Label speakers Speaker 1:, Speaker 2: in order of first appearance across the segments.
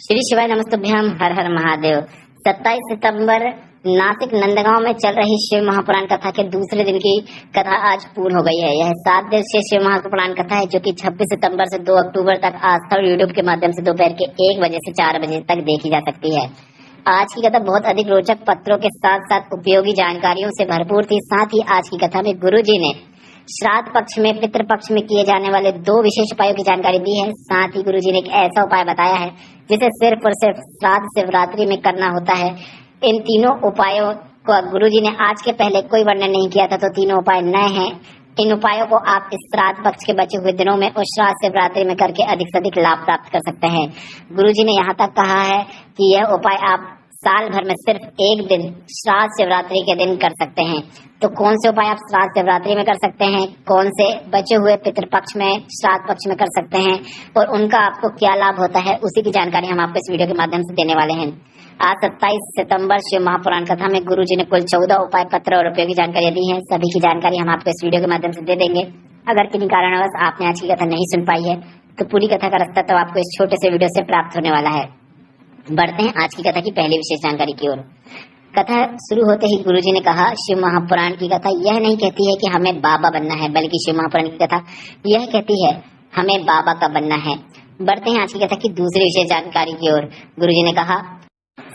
Speaker 1: श्री शिवाय नमस्तुभ्यम, हर हर महादेव। 27 सितंबर नासिक नंदगांव में चल रही शिव महापुराण कथा के दूसरे दिन की कथा आज पूर्ण हो गई है। यह 7 दिवसीय शिव महापुराण कथा है जो कि 26 सितंबर से 2 अक्टूबर तक आस्था और यूट्यूब के माध्यम से दोपहर के 1 बजे से 4 बजे तक देखी जा सकती है। आज की कथा बहुत अधिक रोचक पत्रों के साथ साथ उपयोगी जानकारियों से भरपूर थी। साथ ही आज की कथा में गुरुजी ने श्राद्ध पक्ष में, पितृ पक्ष में किए जाने वाले 2 विशेष उपायों की जानकारी दी है। साथ ही गुरुजी ने एक ऐसा उपाय बताया है जिसे सिर्फ और सिर्फ श्राद्ध शिवरात्रि में करना होता है। इन तीनों उपायों को गुरुजी ने आज के पहले कोई वर्णन नहीं किया था, तो तीनों उपाय नए हैं। इन उपायों को आप इस श्राद्ध पक्ष के बचे हुए दिनों में और श्राद्ध शिवरात्रि में करके अधिक से अधिक लाभ प्राप्त कर सकते हैं। गुरुजी ने यहाँ तक कहा है कि यह उपाय आप साल भर में सिर्फ एक दिन श्राद्ध शिवरात्रि के दिन कर सकते हैं। तो कौन से उपाय आप श्राद्ध शिवरात्रि में कर सकते हैं, कौन से बचे हुए पितृपक्ष में, श्राद्ध पक्ष में कर सकते हैं और उनका आपको क्या लाभ होता है, उसी की जानकारी हम आपको इस वीडियो के माध्यम से देने वाले हैं। आज 27 सितंबर शिव महापुराण कथा में गुरुजी ने कुल 14 उपाय पत्र और उपयोगी जानकारियां दी हैं। सभी की जानकारी हम आपको इस वीडियो के माध्यम से दे देंगे। अगर किन्हीं कारणवश आपने आज की कथा नहीं सुन पाई है तो पूरी कथा का रास्ता तो आपको इस छोटे से वीडियो से प्राप्त होने वाला है। बढ़ते हैं आज की कथा की पहली विशेष जानकारी की ओर। कथा शुरू होते ही गुरुजी ने कहा, शिव महापुराण की कथा यह नहीं कहती है कि हमें बाबा बनना है, बल्कि शिव महापुराण की कथा यह कहती है हमें बाबा का बनना है। बढ़ते हैं आज की कथा की दूसरी विशेष जानकारी की ओर। गुरुजी ने कहा,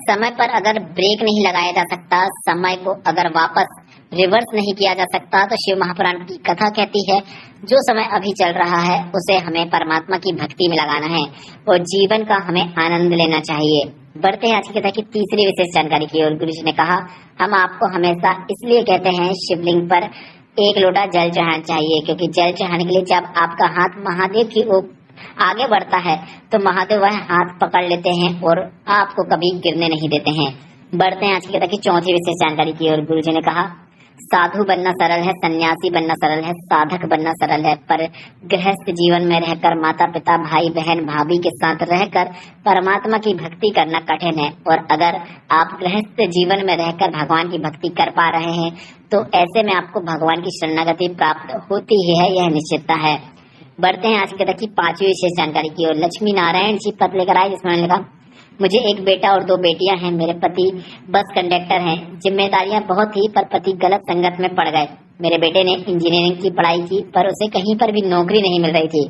Speaker 1: समय पर अगर ब्रेक नहीं लगाया जा सकता, समय को अगर वापस रिवर्स नहीं किया जा सकता, तो शिव महापुराण की कथा कहती है जो समय अभी चल रहा है उसे हमें परमात्मा की भक्ति में लगाना है और जीवन का हमें आनंद लेना चाहिए। बढ़ते हैं आज की कथा की तीसरी विशेष जानकारी की ओर। गुरुजी ने कहा, हम आपको हमेशा इसलिए कहते हैं शिवलिंग पर 1 लोटा जल चढ़ाना चाहिए, क्योंकि जल चढ़ाने के लिए जब आपका हाथ महादेव की ओर आगे बढ़ता है तो महादेव वह हाथ पकड़ लेते हैं और आपको कभी गिरने नहीं देते हैं। बढ़ते हैं आज की कथा की चौथी विशेष जानकारी की ओर। गुरुजी ने कहा, साधु बनना सरल है, सन्यासी बनना सरल है, साधक बनना सरल है, पर गृहस्थ जीवन में रहकर माता पिता, भाई बहन, भाभी के साथ रहकर परमात्मा की भक्ति करना कठिन है। और अगर आप गृहस्थ जीवन में रहकर भगवान की भक्ति कर पा रहे हैं तो ऐसे में आपको भगवान की शरणागति प्राप्त होती ही है, यह निश्चितता है। बढ़ते हैं आज की कथा की 5वीं विशेष जानकारी की ओर। लक्ष्मी नारायण जी पत्र लेकर आए जिसमें उन्होंने कहा, मुझे 1 बेटा और 2 बेटियां हैं। मेरे पति बस कंडक्टर हैं। जिम्मेदारियां बहुत थी पर पति गलत संगत में पड़ गए। मेरे बेटे ने इंजीनियरिंग की पढ़ाई की पर उसे कहीं पर भी नौकरी नहीं मिल रही थी।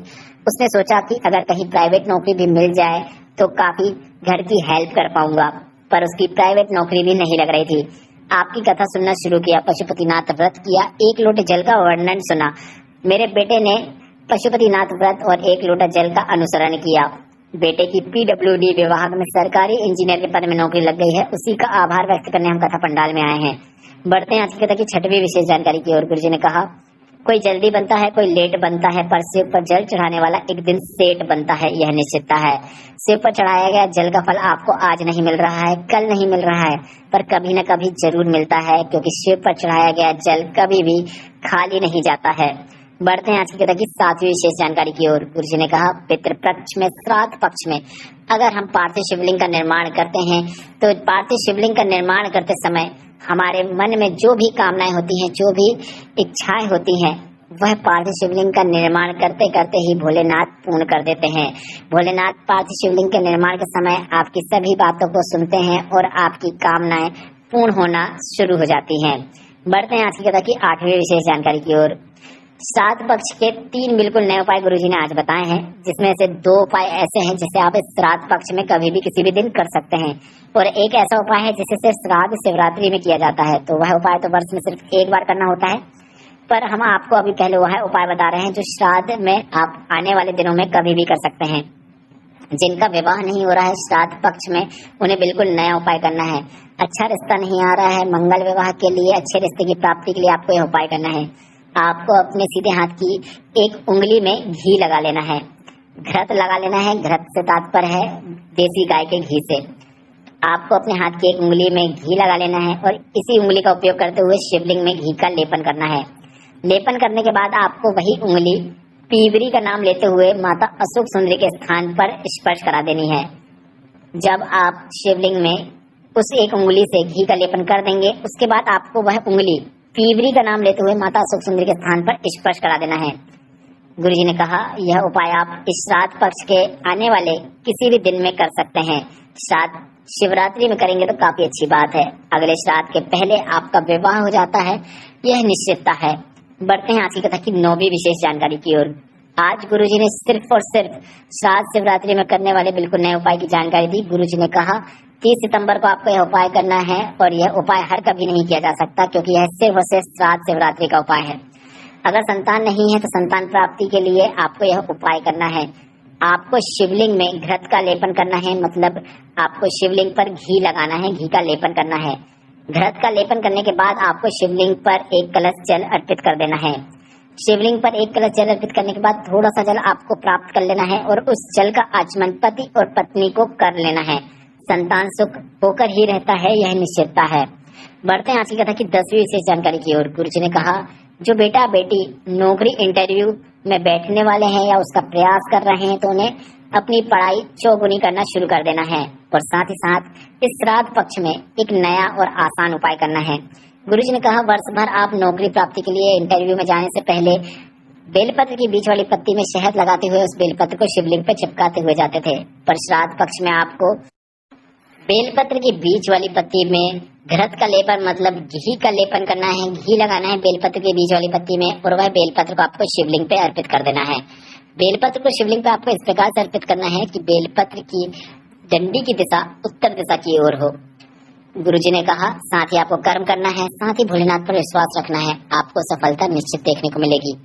Speaker 1: उसने सोचा कि अगर कहीं प्राइवेट नौकरी भी मिल जाए तो काफी घर की हेल्प कर पाऊंगा, पर उसकी प्राइवेट नौकरी भी नहीं लग रही थी। आपकी कथा सुनना शुरू किया, पशुपतिनाथ व्रत किया, 1 लोटे जल का वर्णन सुना। मेरे बेटे ने पशुपतिनाथ व्रत और 1 लोटा जल का अनुसरण किया। बेटे की PWD विभाग में सरकारी इंजीनियर के पद में नौकरी लग गई है। उसी का आभार व्यक्त करने हम कथा पंडाल में आए हैं। बढ़ते हैं आज की कथा की 6वीं विशेष जानकारी की ओर। गुरुजी ने कहा, कोई जल्दी बनता है, कोई लेट बनता है, पर शिव पर जल चढ़ाने वाला एक दिन सेठ बनता है, यह निश्चितता है। शिव पर चढ़ाया गया जल का फल आपको आज नहीं मिल रहा है, कल नहीं मिल रहा है, पर कभी न कभी जरूर मिलता है, क्योंकि शिव पर चढ़ाया गया जल कभी भी खाली नहीं जाता है। बढ़ते हैं आज की कथा की 7वीं विशेष जानकारी की ओर। गुरुजी ने कहा, पितृपक्ष में, श्राद्ध पक्ष में अगर हम पार्थिव शिवलिंग का निर्माण करते हैं तो पार्थिव शिवलिंग का निर्माण करते समय हमारे मन में जो भी कामनाएं होती हैं, जो भी इच्छाएं होती हैं, वह पार्थिव शिवलिंग का निर्माण करते करते ही भोलेनाथ पूर्ण कर देते हैं। भोलेनाथ पार्थिव शिवलिंग के निर्माण के समय आपकी सभी बातों को सुनते हैं और आपकी कामनाएं पूर्ण होना शुरू हो जाती हैं। बढ़ते हैं आज की कथा की 8वीं विशेष जानकारी की ओर। श्राद्ध पक्ष के 3 बिल्कुल नए उपाय गुरुजी ने आज बताए हैं, जिसमें से 2 उपाय ऐसे हैं जिसे आप इस श्राद्ध पक्ष में कभी भी किसी भी दिन कर सकते हैं, और एक ऐसा उपाय है जिसे सिर्फ श्राद्ध शिवरात्रि में किया जाता है। तो वह उपाय तो वर्ष में सिर्फ 1 बार करना होता है, पर हम आपको अभी पहले वह उपाय बता रहे हैं जो श्राद्ध में आप आने वाले दिनों में कभी भी कर सकते हैं। जिनका विवाह नहीं हो रहा है श्राद्ध पक्ष में, उन्हें बिल्कुल नया उपाय करना है। अच्छा रिश्ता नहीं आ रहा है, मंगल विवाह के लिए, अच्छे रिश्ते की प्राप्ति के लिए आपको यह उपाय करना है। आपको अपने सीधे हाथ की 1 उंगली में घी लगा लेना है, घृत लगा लेना है। घृत से तात्पर्य है देसी गाय के घी से। आपको अपने हाथ की 1 उंगली में घी लगा लेना है और इसी उंगली का उपयोग करते हुए शिवलिंग में घी का लेपन करना है। लेपन करने के बाद आपको वही उंगली पीवरी का नाम लेते हुए माता अशोक सुंदरी के स्थान पर स्पर्श करा देनी है। जब आप शिवलिंग में उस 1 उंगली से घी का लेपन कर देंगे, उसके बाद आपको वह उंगली पीवरी का नाम लेते हुए माता अशोक सुंदरी के स्थान पर स्पर्श करा देना है। गुरुजी ने कहा, यह उपाय आप इस श्राद्ध पक्ष के आने वाले किसी भी दिन में कर सकते हैं। श्राद्ध शिवरात्रि में करेंगे तो काफी अच्छी बात है। अगले श्राद्ध के पहले आपका विवाह हो जाता है, यह निश्चितता है। बढ़ते हैं आज की कथा की 9वीं विशेष जानकारी की ओर। आज गुरुजी ने सिर्फ और सिर्फ श्राद्ध शिवरात्रि में करने वाले बिल्कुल नए उपाय की जानकारी दी। गुरुजी ने कहा 30 सितंबर को आपको यह उपाय करना है और यह उपाय हर कभी नहीं किया जा सकता, क्योंकि यह सिर्फ और सिर्फ श्राद्ध शिवरात्रि का उपाय है। अगर संतान नहीं है तो संतान प्राप्ति के लिए आपको यह उपाय करना है। आपको शिवलिंग में घृत का लेपन करना है, मतलब आपको शिवलिंग पर घी लगाना है, घी का लेपन करना है। घृत का लेपन करने के बाद आपको शिवलिंग पर एक कलश जल अर्पित कर देना है। शिवलिंग पर एक कलश जल अर्पित करने के बाद थोड़ा सा जल आपको प्राप्त कर लेना है और उस जल का आचमन पति और पत्नी को कर लेना है। संतान सुख होकर ही रहता है, यह निश्चितता है। बढ़ते हैं आज की कथा की 10वीं विशेष जानकारी की ओर। गुरुजी ने कहा, जो बेटा बेटी नौकरी इंटरव्यू में बैठने वाले हैं या उसका प्रयास कर रहे हैं तो उन्हें अपनी पढ़ाई चौगुनी करना शुरू कर देना है और साथ ही साथ इस श्राद्ध पक्ष में एक नया और आसान उपाय करना है। गुरुजी ने कहा, वर्ष भर आप नौकरी प्राप्ति के लिए इंटरव्यू में जाने से पहले बेलपत्र की बीच वाली पत्ती में शहद लगाते हुए उस बेलपत्र को शिवलिंग पर चिपकाते हुए जाते थे, पर श्राद्ध पक्ष में आपको बेलपत्र की बीच वाली पत्ती में घृत का लेपन मतलब घी का लेपन करना है, घी लगाना है बेलपत्र के बीच वाली पत्ती में और वह बेलपत्र को आपको शिवलिंग पे अर्पित कर देना है। बेलपत्र को शिवलिंग पे आपको इस प्रकार से अर्पित करना है कि बेलपत्र की डंडी की दिशा उत्तर दिशा की ओर हो। गुरुजी ने कहा, साथ ही आपको कर्म करना है, साथ ही भोलेनाथ पर विश्वास रखना है, आपको सफलता निश्चित देखने को मिलेगी।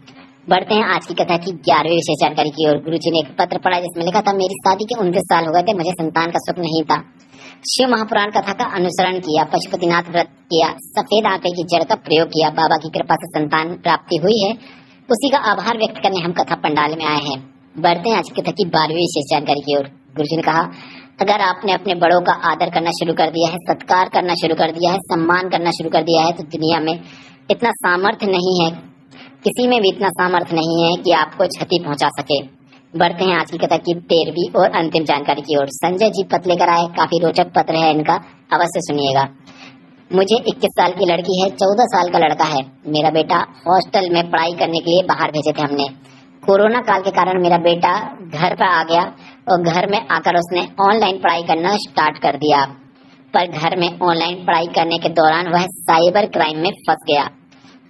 Speaker 1: बढ़ते हैं आज की कथा की 11वीं विशेष जानकारी की ओर। गुरुजी ने एक पत्र पढ़ा जिसमें लिखा था, मेरी शादी के 29 साल हो गए थे, मुझे संतान का सुख नहीं था। शिव महापुराण कथा का अनुसरण किया, पशुपतिनाथ व्रत किया, सफेद आटे की जड़ का प्रयोग किया, बाबा की कृपा से संतान प्राप्ति हुई है, उसी का आभार व्यक्त करने हम कथा पंडाल में आए हैं। बढ़ते हैं आज की कथा की 12वीं विशेष जानकारी की ओर। गुरुजी ने कहा, अगर आपने अपने बड़ों का आदर करना शुरू कर दिया है, सत्कार करना शुरू कर दिया है, सम्मान करना शुरू कर दिया है, तो दुनिया में इतना सामर्थ्य नहीं है, किसी में भी इतना सामर्थ्य नहीं है कि आपको क्षति पहुंचा सके। बढ़ते हैं आज की कथा की 13वीं और अंतिम जानकारी की ओर। संजय जी पत्र लेकर आए, काफी रोचक पत्र है इनका, अवश्य सुनिएगा। मुझे 21 साल की लड़की है, 14 साल का लड़का है। मेरा बेटा हॉस्टल में पढ़ाई करने के लिए बाहर भेजे थे हमने। कोरोना काल के कारण मेरा बेटा घर पर आ गया और घर में आकर उसने ऑनलाइन पढ़ाई करना स्टार्ट कर दिया, पर घर में ऑनलाइन पढ़ाई करने के दौरान वह साइबर क्राइम में फंस गया।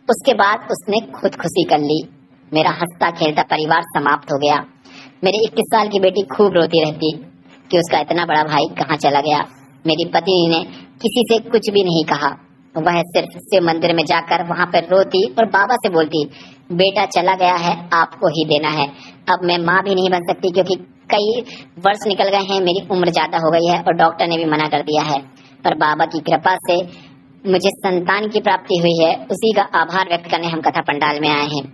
Speaker 1: उसके बाद उसने खुदकुशी कर ली। मेरा हंसता खेलता परिवार समाप्त हो गया। मेरी 21 साल की बेटी खूब रोती रहती कि उसका इतना बड़ा भाई कहाँ चला गया। मेरी पत्नी ने किसी से कुछ भी नहीं कहा, वह सिर्फ शिव मंदिर में जाकर वहाँ पर रोती और बाबा से बोलती, बेटा चला गया है, आपको ही देना है। अब मैं माँ भी नहीं बन सकती क्योंकि कई वर्ष निकल गए हैं, मेरी उम्र ज्यादा हो गई है और डॉक्टर ने भी मना कर दिया है, पर बाबा की कृपा से मुझे संतान की प्राप्ति हुई है, उसी का आभार व्यक्त करने हम कथा पंडाल में आए हैं।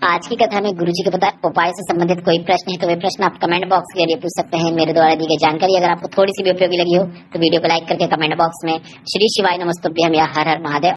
Speaker 1: आज की कथा में गुरुजी के बताए उपाय से संबंधित कोई प्रश्न है तो वे प्रश्न आप कमेंट बॉक्स के जरिए पूछ सकते हैं। मेरे द्वारा दी गई जानकारी अगर आपको थोड़ी सी भी उपयोगी लगी हो तो वीडियो को लाइक करके कमेंट बॉक्स में श्री शिवाय नमस्तुभ्यम या हर हर महादेव